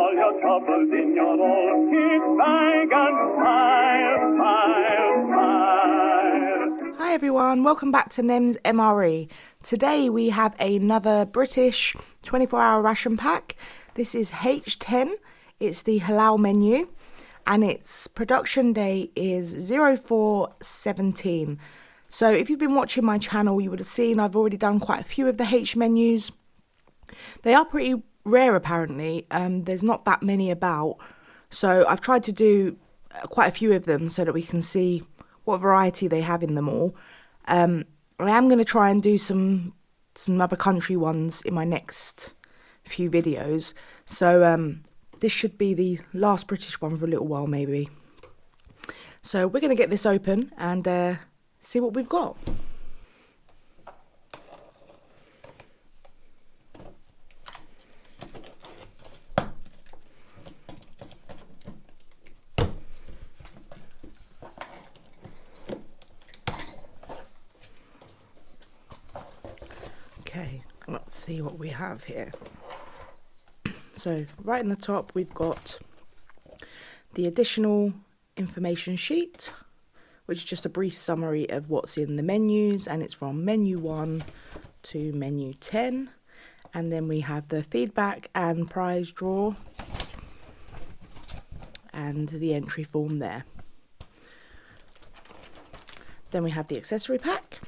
all your troubles in your bowl. Keep bang and smile, smile, smile. Hi everyone, welcome back to NEM's MRE. Today we have another British 24-hour ration pack. This is H10, it's the Halal menu, and its production date is 04/17. So if you've been watching my channel, you would have seen I've already done quite a few of the H menus. They are pretty rare apparently, there's not that many about, so I've tried to do quite a few of them so that we can see what variety they have in them all. I am going to try and do some other country ones in my next few videos, so this should be the last British one for a little while maybe. So we're going to get this open and see what we've got. Okay, let's see what we have here. So right in the top we've got the additional information sheet, which is just a brief summary of what's in the menus, and it's from menu 1 to menu 10. And then we have the feedback and prize draw and the entry form there. Then we have the accessory pack.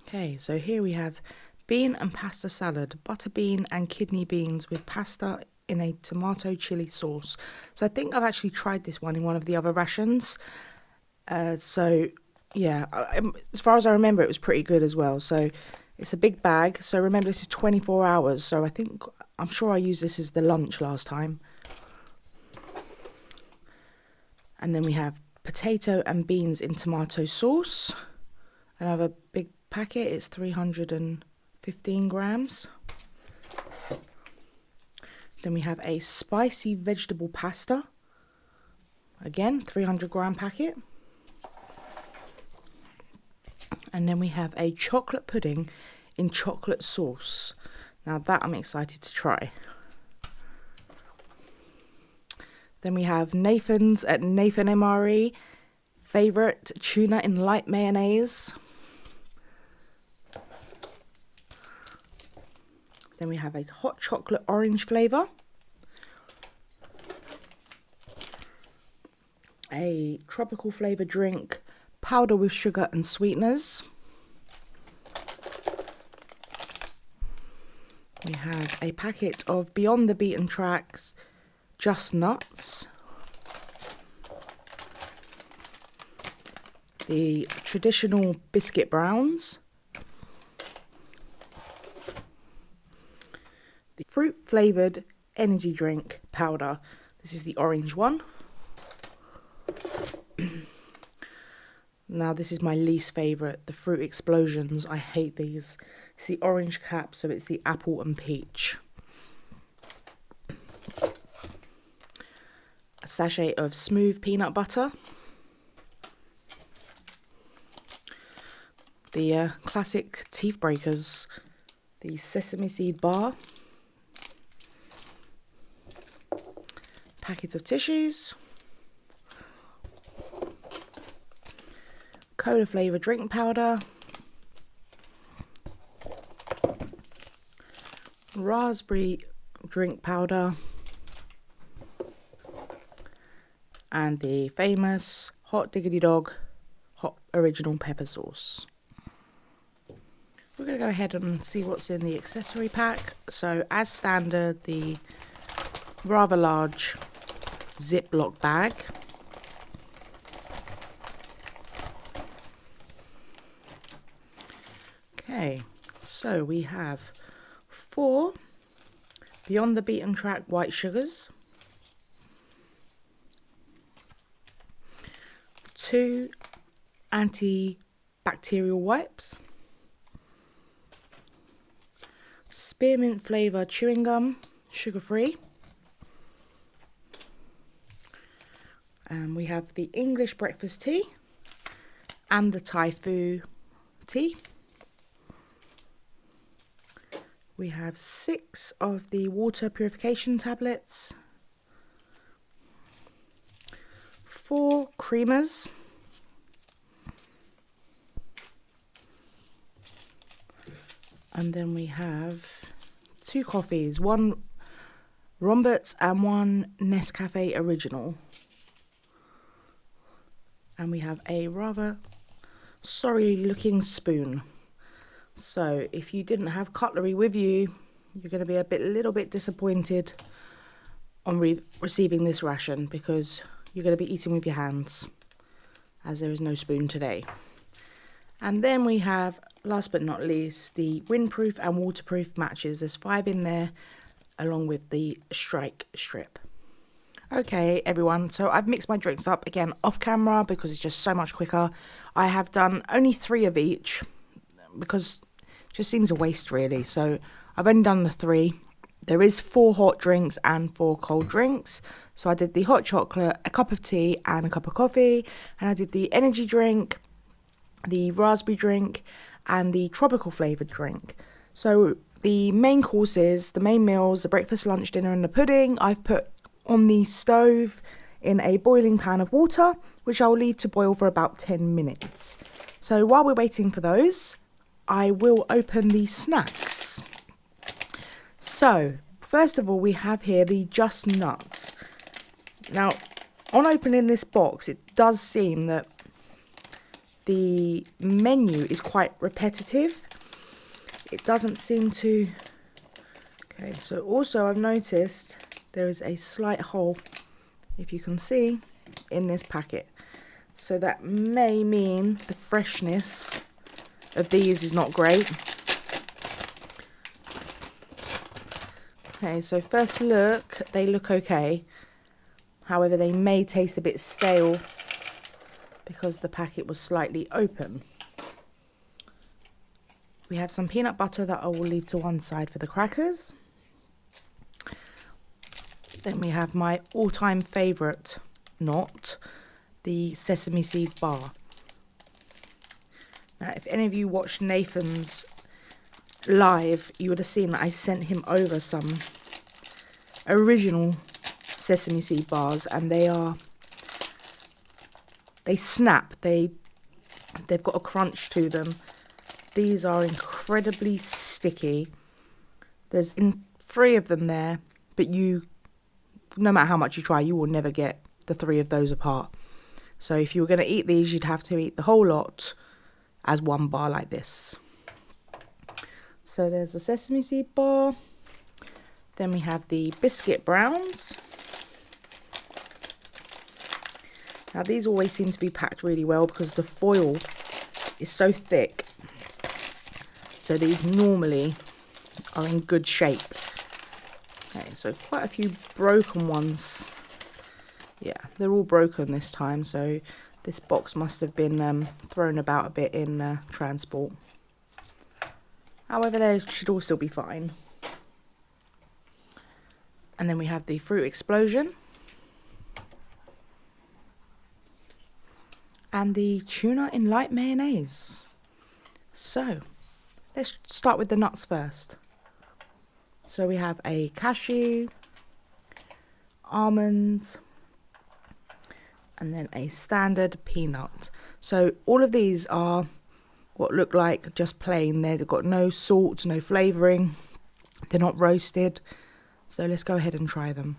Okay, so here we have bean and pasta salad, butter bean and kidney beans with pasta in a tomato chili sauce. So I think I've actually tried this one in one of the other rations. So yeah, as far as I remember, it was pretty good as well. So it's a big bag. So remember, this is 24 hours. So I'm sure I used this as the lunch last time. And then we have potato and beans in tomato sauce. Another big packet, it's 315 grams. Then we have a spicy vegetable pasta, again 300-gram packet. And then we have a chocolate pudding in chocolate sauce. Now that I'm excited to try. Then we have Nathan's at Nathan MRE favourite tuna in light mayonnaise. Then we have a hot chocolate orange flavour, a tropical flavour drink, powder with sugar and sweeteners. We have a packet of Beyond the Beaten Tracks Just Nuts, the traditional biscuit browns, the fruit flavoured energy drink powder. This is the orange one. Now this is my least favourite, the fruit explosions. I hate these. It's the orange cap, so it's the apple and peach. A sachet of smooth peanut butter. The classic teeth breakers, the sesame seed bar. Packet of tissues, cola flavour drink powder, raspberry drink powder, and the famous Hot Diggity Dog hot original pepper sauce. We're going to go ahead and see what's in the accessory pack. So as standard, the rather large Ziploc bag. Okay, so we have 4 Beyond the Beaten Track white sugars, 2 antibacterial wipes, spearmint flavour chewing gum, sugar free. We have the English breakfast tea and the Thai fu tea. We have 6 of the water purification tablets, 4 creamers, and then we have 2 coffees, 1 Roberts and 1 Nescafe Original. And we have a rather sorry looking spoon. So if you didn't have cutlery with you, you're going to be a little bit disappointed on receiving this ration, because you're going to be eating with your hands, as there is no spoon today. And then we have, last but not least, the windproof and waterproof matches. There's 5 in there, along with the strike strip. Okay everyone, so I've mixed my drinks up again off camera because it's just so much quicker. I have done only 3 of each because it just seems a waste really, so I've only done the 3. There is 4 hot drinks and 4 cold drinks, so I did the hot chocolate, a cup of tea and a cup of coffee, and I did the energy drink, the raspberry drink and the tropical flavoured drink. So the main courses, the main meals, the breakfast, lunch, dinner and the pudding, I've put on the stove in a boiling pan of water, which I'll leave to boil for about 10 minutes. So while we're waiting for those, I will open the snacks. So first of all, we have here the Just Nuts. Now, on opening this box, it does seem that the menu is quite repetitive. It doesn't seem to... Okay, so also I've noticed there is a slight hole, if you can see, in this packet. So that may mean the freshness of these is not great. Okay, so first look, they look okay. However, they may taste a bit stale because the packet was slightly open. We have some peanut butter that I will leave to one side for the crackers. Then we have my all-time favourite knot, the sesame seed bar. Now, if any of you watched Nathan's live, you would have seen that I sent him over some original sesame seed bars, and they snap. They've got a crunch to them. These are incredibly sticky. There's 3 of them there, but no matter how much you try, you will never get the 3 of those apart. So if you were going to eat these, you'd have to eat the whole lot as one bar like this. So there's the sesame seed bar. Then we have the biscuit browns. Now these always seem to be packed really well because the foil is so thick. So these normally are in good shape. Okay, so quite a few broken ones. Yeah, they're all broken this time, so this box must have been thrown about a bit in transport. However, they should all still be fine. And then we have the fruit explosion. And the tuna in light mayonnaise. So, let's start with the nuts first. So we have a cashew, almond, and then a standard peanut. So all of these are what look like just plain. They've got no salt, no flavouring. They're not roasted. So let's go ahead and try them.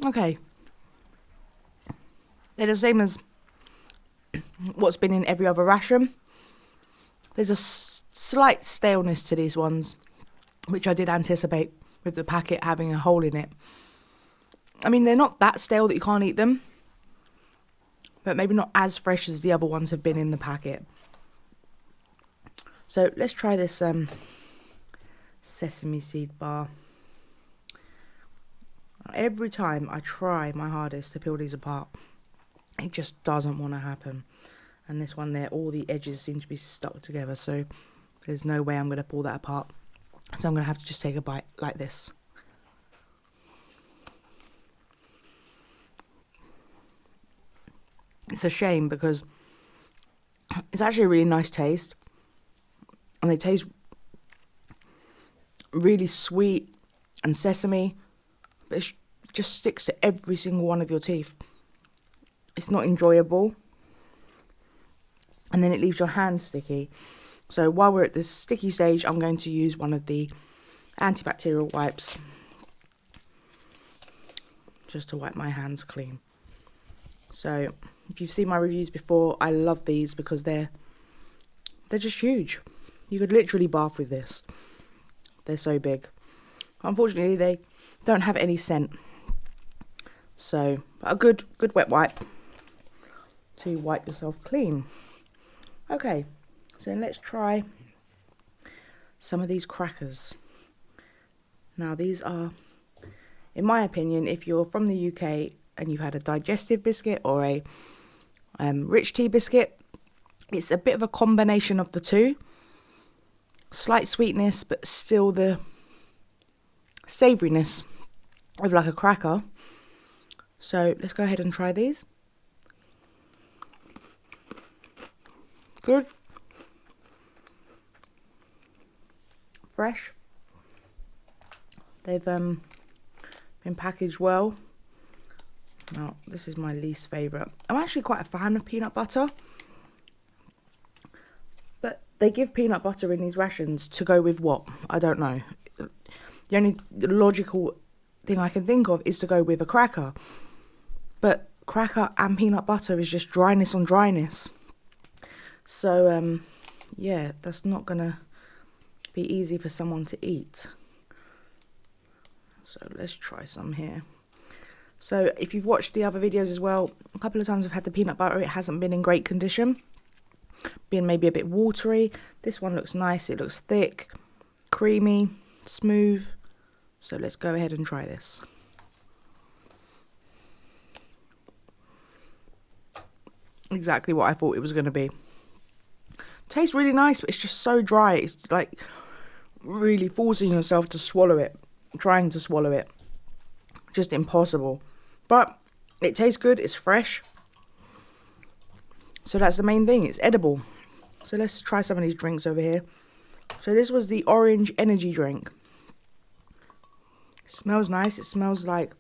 Okay. They're the same as what's been in every other ration. There's a slight staleness to these ones, which I did anticipate with the packet having a hole in it. I mean, they're not that stale that you can't eat them, but maybe not as fresh as the other ones have been in the packet. So let's try this sesame seed bar. Every time I try my hardest to peel these apart, it just doesn't want to happen. And this one there, all the edges seem to be stuck together, so there's no way I'm going to pull that apart. So I'm going to have to just take a bite like this. It's a shame because it's actually a really nice taste. And they taste really sweet and sesame. But it just sticks to every single one of your teeth. It's not enjoyable. And then it leaves your hands sticky. So while we're at this sticky stage, I'm going to use one of the antibacterial wipes just to wipe my hands clean. So if you've seen my reviews before, I love these because they're just huge. You could literally bath with this. They're so big. Unfortunately, they don't have any scent. So a good wet wipe to wipe yourself clean. Okay, so let's try some of these crackers. Now these are, in my opinion, if you're from the UK and you've had a digestive biscuit or a rich tea biscuit, it's a bit of a combination of the two. Slight sweetness, but still the savouriness of like a cracker. So let's go ahead and try these. Good. Fresh. They've been packaged well. Now, this is my least favourite. I'm actually quite a fan of peanut butter. But they give peanut butter in these rations to go with what? I don't know. The only logical thing I can think of is to go with a cracker. But cracker and peanut butter is just dryness on dryness. So, yeah, that's not going to be easy for someone to eat. So let's try some here. So if you've watched the other videos as well, a couple of times I've had the peanut butter. It hasn't been in great condition. Been maybe a bit watery. This one looks nice. It looks thick, creamy, smooth. So let's go ahead and try this. Exactly what I thought it was going to be. Tastes really nice, but it's just so dry. It's like really forcing yourself to swallow it, trying to swallow it. Just impossible. But it tastes good. It's fresh. So that's the main thing. It's edible. So let's try some of these drinks over here. So this was the orange energy drink. It smells nice. It smells like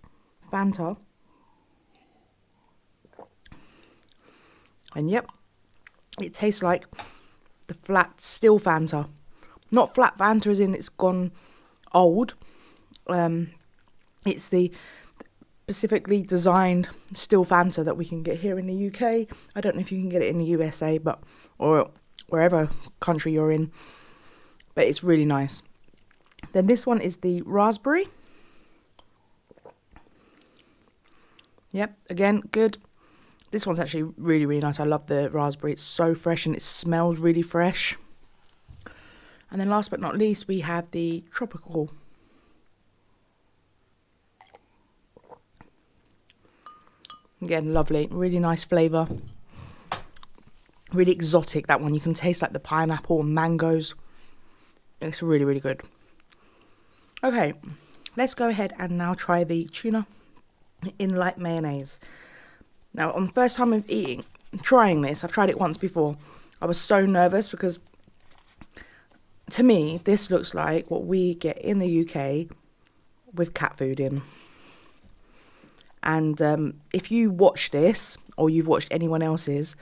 Fanta. And yep, it tastes like the flat still Fanta. Not flat Fanta as in it's gone old. It's the specifically designed still Fanta that we can get here in the UK. I don't know if you can get it in the USA, but or wherever country you're in. But it's really nice. Then this one is the raspberry. Yep, again, good. This one's actually really, really nice. I love the raspberry. It's so fresh and it smells really fresh. And then last but not least, we have the tropical. Again, lovely. Really nice flavour. Really exotic, that one. You can taste like the pineapple and mangoes. It's really, really good. Okay, let's go ahead and now try the tuna in light mayonnaise. Now, on the first time of trying this, I've tried it once before. I was so nervous because, to me, this looks like what we get in the UK with cat food in. And if you watch this, or you've watched anyone else's,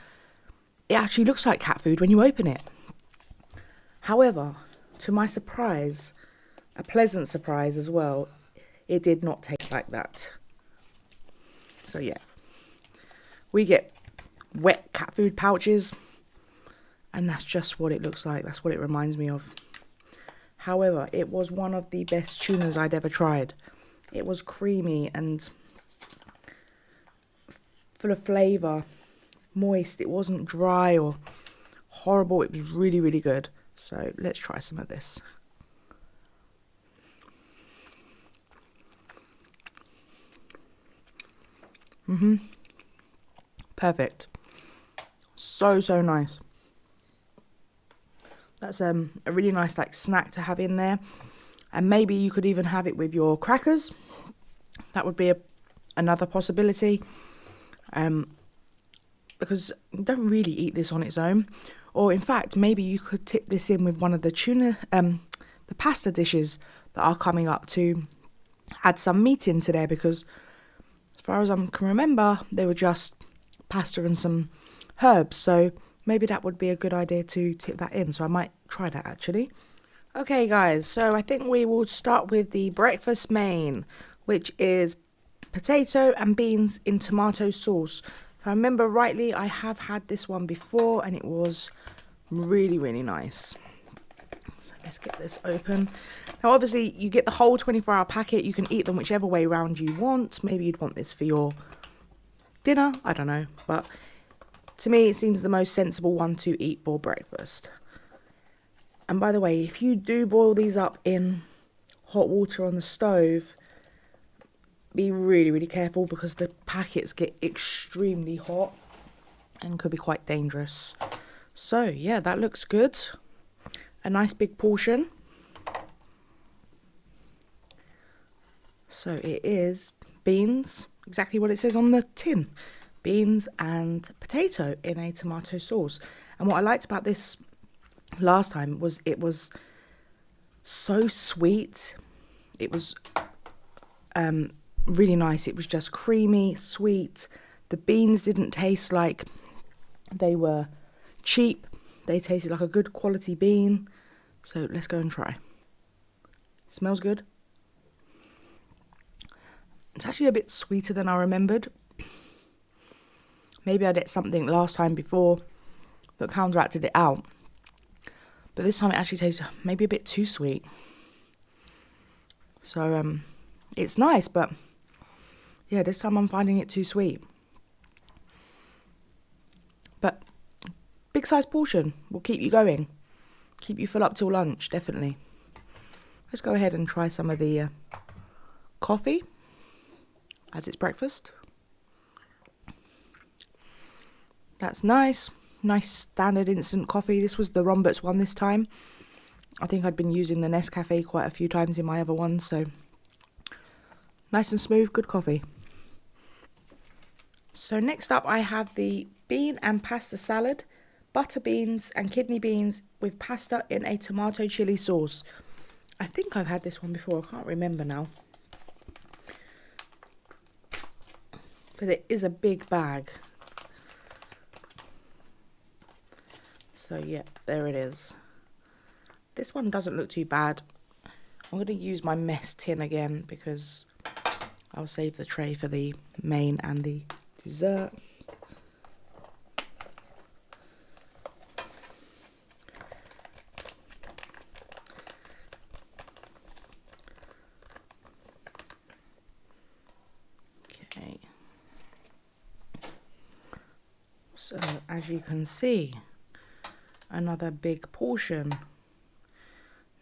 it actually looks like cat food when you open it. However, to my surprise, a pleasant surprise as well, it did not taste like that. So yeah. We get wet cat food pouches, and that's just what it looks like. That's what it reminds me of. However, it was one of the best tunas I'd ever tried. It was creamy and full of flavour, moist. It wasn't dry or horrible. It was really, really good. So let's try some of this. Perfect. So nice. That's a really nice like snack to have in there, and maybe you could even have it with your crackers. That would be another possibility. because you don't really eat this on its own. Or in fact, maybe you could tip this in with one of the the pasta dishes that are coming up to add some meat into there, because as far as I can remember, they were just pasta and some herbs. So maybe that would be a good idea to tip that in. So I might try that actually. Okay guys, so I think we will start with the breakfast main, which is potato and beans in tomato sauce. If I remember rightly, I have had this one before and it was really, really nice. So let's get this open. Now obviously you get the whole 24-hour packet. You can eat them whichever way round you want. Maybe you'd want this for your dinner, I don't know. But to me it seems the most sensible one to eat for breakfast. And by the way, if you do boil these up in hot water on the stove, be really, really careful because the packets get extremely hot and could be quite dangerous. So yeah, that looks good. A nice big portion. So it is beans, exactly what it says on the tin. Beans and potato in a tomato sauce. And what I liked about this last time was it was so sweet. It was really nice. It was just creamy, sweet. The beans didn't taste like they were cheap. They tasted like a good quality bean. So let's go and try. It smells good. It's actually a bit sweeter than I remembered. Maybe I did something last time before that counteracted it out. But this time it actually tastes maybe a bit too sweet. So it's nice, but yeah, this time I'm finding it too sweet. But big size portion will keep you going. Keep you full up till lunch, definitely. Let's go ahead and try some of the coffee as it's breakfast. That's nice. Nice standard instant coffee. This was the Roberts one this time. I think I'd been using the Nescafe quite a few times in my other ones, so nice and smooth, good coffee. So next up I have the bean and pasta salad, butter beans and kidney beans with pasta in a tomato chili sauce. I think I've had this one before, I can't remember now. But it is a big bag. So yeah, there it is. This one doesn't look too bad. I'm going to use my mess tin again because I'll save the tray for the main and the dessert. Okay. So as you can see, another big portion.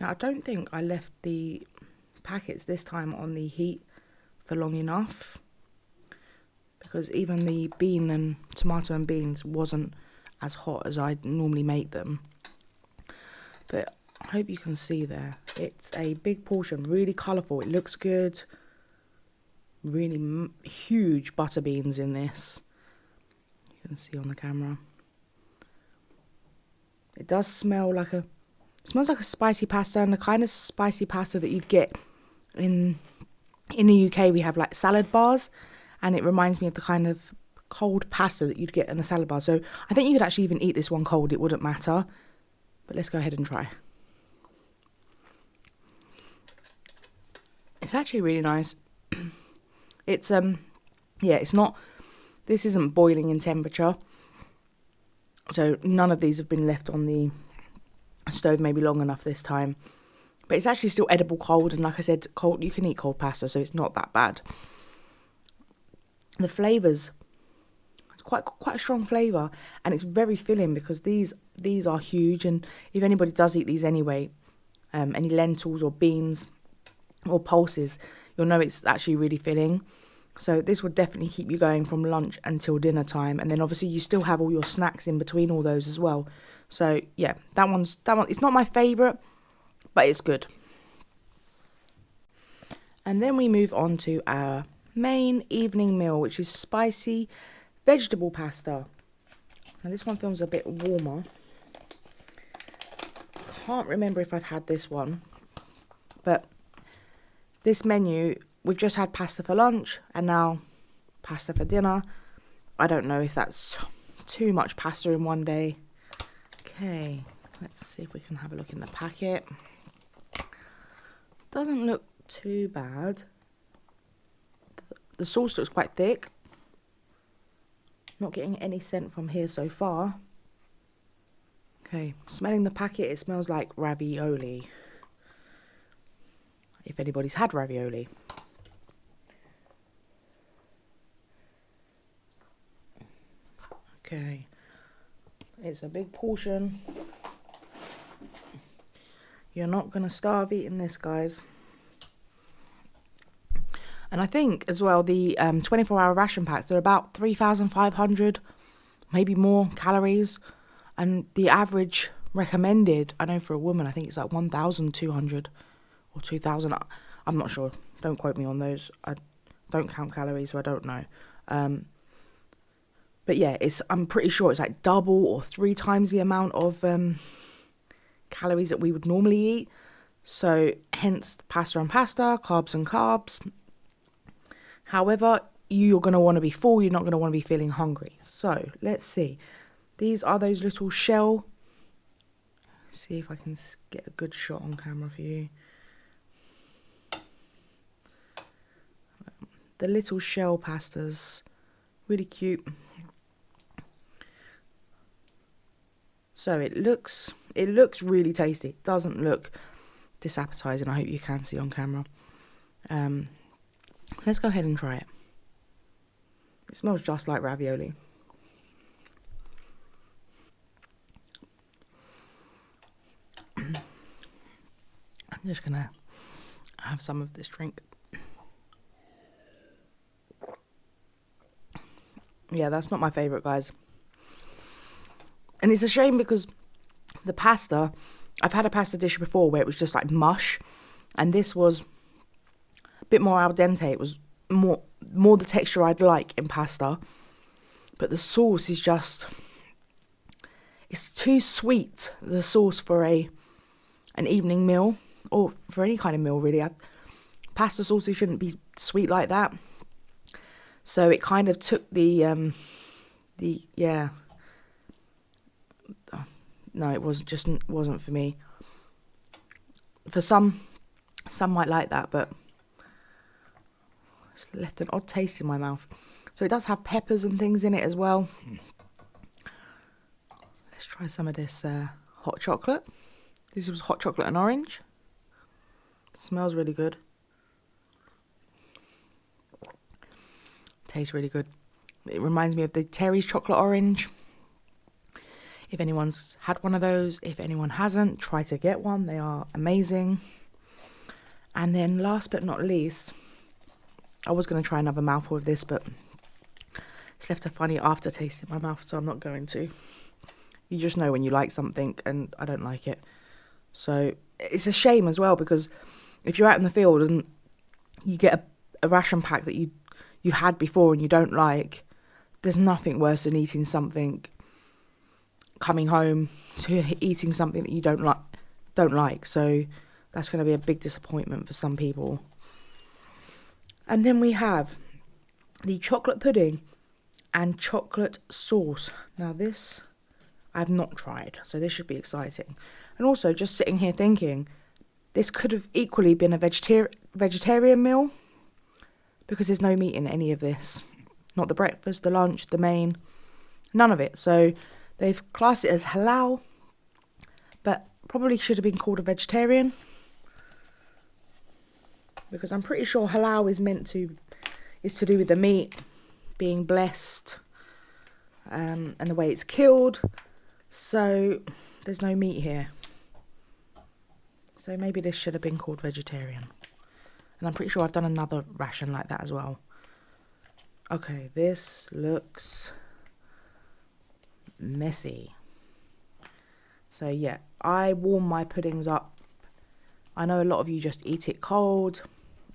Now I don't think I left the packets this time on the heat for long enough, because even the bean and tomato and beans wasn't as hot as I normally make them. But I hope you can see there, it's a big portion, really colourful, it looks good. Really huge butter beans in this, you can see on the camera. It does smell like it smells like a spicy pasta, and the kind of spicy pasta that you'd get in the UK. We have like salad bars, and it reminds me of the kind of cold pasta that you'd get in a salad bar. So I think you could actually even eat this one cold, it wouldn't matter. But let's go ahead and try. It's actually really nice. It's yeah, it's not, this isn't boiling in temperature. So none of these have been left on the stove maybe long enough this time. But it's actually still edible cold, and like I said, cold, you can eat cold pasta, so it's not that bad. The flavours, it's quite a strong flavour, and it's very filling because these are huge, and if anybody does eat these anyway, any lentils or beans or pulses, you'll know it's actually really filling. So this would definitely keep you going from lunch until dinner time, and then obviously you still have all your snacks in between all those as well. So yeah, that one it's not my favourite, but it's good. And then we move on to our main evening meal, which is spicy vegetable pasta. Now this one feels a bit warmer. Can't remember if I've had this one, but this menu, we've just had pasta for lunch and now pasta for dinner. I don't know if that's too much pasta in one day. Okay, let's see if we can have a look in the packet. Doesn't look too bad. The sauce looks quite thick. Not getting any scent from here so far. Okay, smelling the packet, it smells like ravioli. If anybody's had ravioli. Okay, it's a big portion. You're not going to starve eating this, guys. And I think as well, the 24-hour ration packs are about 3,500, maybe more calories. And the average recommended, I know for a woman, I think it's like 1,200 or 2,000. I'm not sure. Don't quote me on those. I don't count calories, so I don't know. But yeah, I'm pretty sure it's like double or 3 times the amount of calories that we would normally eat. So hence pasta and pasta, carbs and carbs. However, you're going to want to be full. You're not going to want to be feeling hungry. So let's see. These are those little shell. See if I can get a good shot on camera for you. The little shell pastas. Really cute. So it looks really tasty. It doesn't look disappetizing. I hope you can see on camera. Let's go ahead and try it. It smells just like ravioli. I'm just gonna have some of this drink. Yeah, that's not my favourite, guys. And it's a shame because the pasta, I've had a pasta dish before where it was just like mush, and this was a bit more al dente. It was more the texture I'd like in pasta, but the sauce is just, it's too sweet, the sauce for an evening meal, or for any kind of meal really. Pasta sauces shouldn't be sweet like that. So it kind of took no, it wasn't for me. For some might like that, but it's left an odd taste in my mouth. So it does have peppers and things in it as well. Let's try some of this hot chocolate. This was hot chocolate and orange. Smells really good. Tastes really good. It reminds me of the Terry's chocolate orange. If anyone's had one of those, if anyone hasn't, try to get one. They are amazing. And then last but not least, I was going to try another mouthful of this, but it's left a funny aftertaste in my mouth, so I'm not going to. You just know when you like something, and I don't like it. So it's a shame as well, because if you're out in the field and you get a ration pack that you had before and you don't like, there's nothing worse than eating something, coming home to eating something that you don't like. So that's going to be a big disappointment for some people. And then we have the chocolate pudding and chocolate sauce. Now this I've not tried, so this should be exciting. And also, just sitting here thinking, this could have equally been a vegetarian meal, because there's no meat in any of this. Not the breakfast, the lunch, the main, none of it. So they've classed it as halal, but probably should have been called a vegetarian, because I'm pretty sure halal is to do with the meat being blessed, and the way it's killed. So there's no meat here. So maybe this should have been called vegetarian. And I'm pretty sure I've done another ration like that as well. Okay, this looks messy. So yeah, I warm my puddings up. I know a lot of you just eat it cold.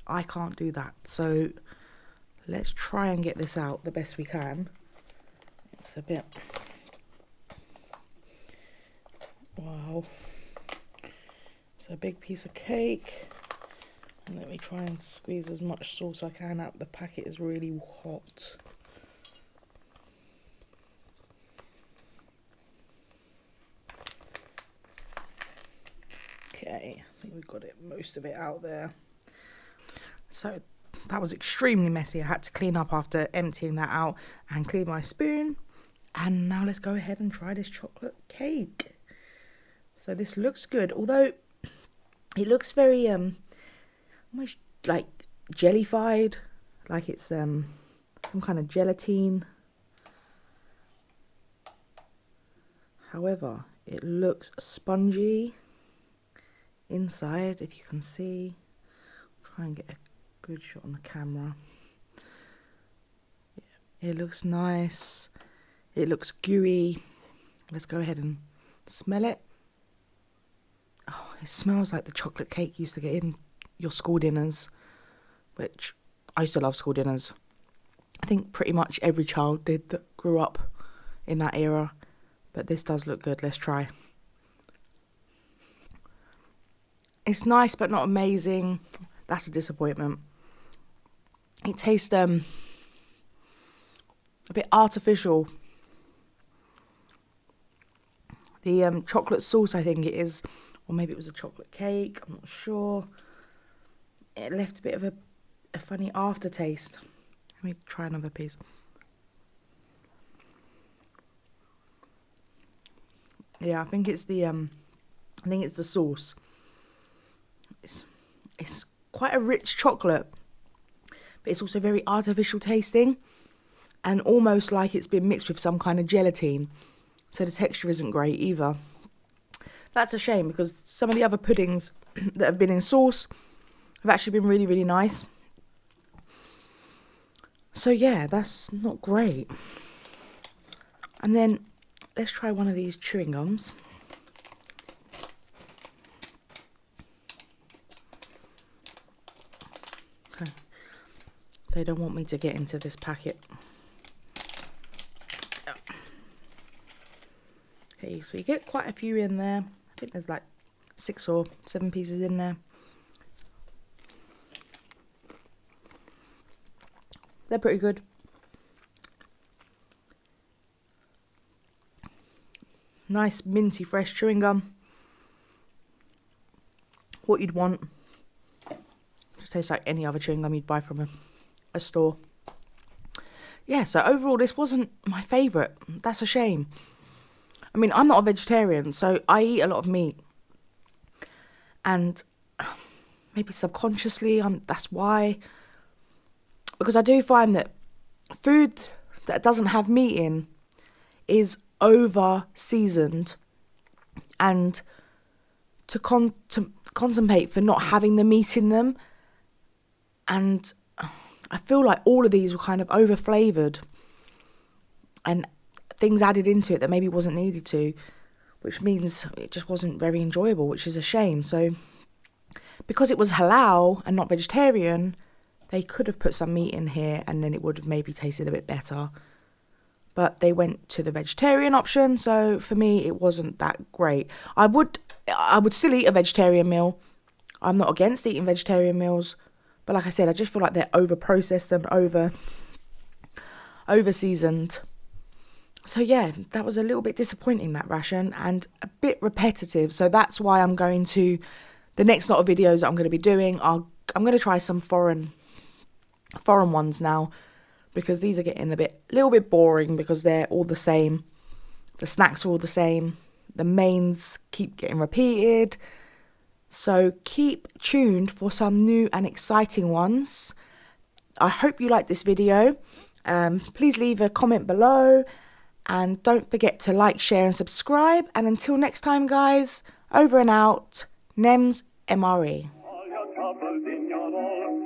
I can't do that. So let's try and get this out the best we can. It's a bit Wow. So a big piece of cake. And let me try and squeeze as much sauce I can out. The packet is really hot. Okay, I think we've got most of it out there. So that was extremely messy. I had to clean up after emptying that out and clean my spoon. And now let's go ahead and try this chocolate cake. So this looks good, although it looks very almost like jellified, like it's some kind of gelatine. However, it looks spongy inside, if you can see. Try and get a good shot on the camera. Yeah, it looks nice. It looks gooey. Let's go ahead and smell it. Oh, it smells like the chocolate cake you used to get in your school dinners, which I used to love school dinners. I think pretty much every child did that grew up in that era. But this does look good. Let's try. It's nice but not amazing. That's a disappointment. It tastes a bit artificial. The chocolate sauce, I think it is, or maybe it was a chocolate cake, I'm not sure. It left a bit of a funny aftertaste. Let me try another piece. Yeah, I think it's the sauce. It's quite a rich chocolate, but it's also very artificial tasting, and almost like it's been mixed with some kind of gelatine. So the texture isn't great either. That's a shame, because some of the other puddings that have been in sauce have actually been really, really nice. So yeah, that's not great. And then let's try one of these chewing gums. Okay. They don't want me to get into this packet. Okay, so you get quite a few in there. I think there's like 6 or 7 pieces in there. They're pretty good. Nice minty fresh chewing gum. What you'd want. Just tastes like any other chewing gum you'd buy from a store. Yeah, so overall this wasn't my favourite. That's a shame. I mean, I'm not a vegetarian, so I eat a lot of meat. And maybe subconsciously, that's why. Because I do find that food that doesn't have meat in is over seasoned, and to contemplate for not having the meat in them. And I feel like all of these were kind of over flavoured and things added into it that maybe wasn't needed to, which means it just wasn't very enjoyable, which is a shame. So because it was halal and not vegetarian, they could have put some meat in here and then it would have maybe tasted a bit better. But they went to the vegetarian option, so for me it wasn't that great. I would still eat a vegetarian meal. I'm not against eating vegetarian meals, but like I said, I just feel like they're over processed and over seasoned. So yeah, that was a little bit disappointing, that ration, and a bit repetitive. So that's why I'm going to, the next lot of videos that I'm going to be doing, I'm going to try some foreign ones now, because these are getting a little bit boring because they're all the same. The snacks are all the same. The mains keep getting repeated. So keep tuned for some new and exciting ones. I hope you liked this video. Please leave a comment below. And don't forget to like, share and subscribe. And until next time, guys, over and out. Nems MRE. All your troubles in your old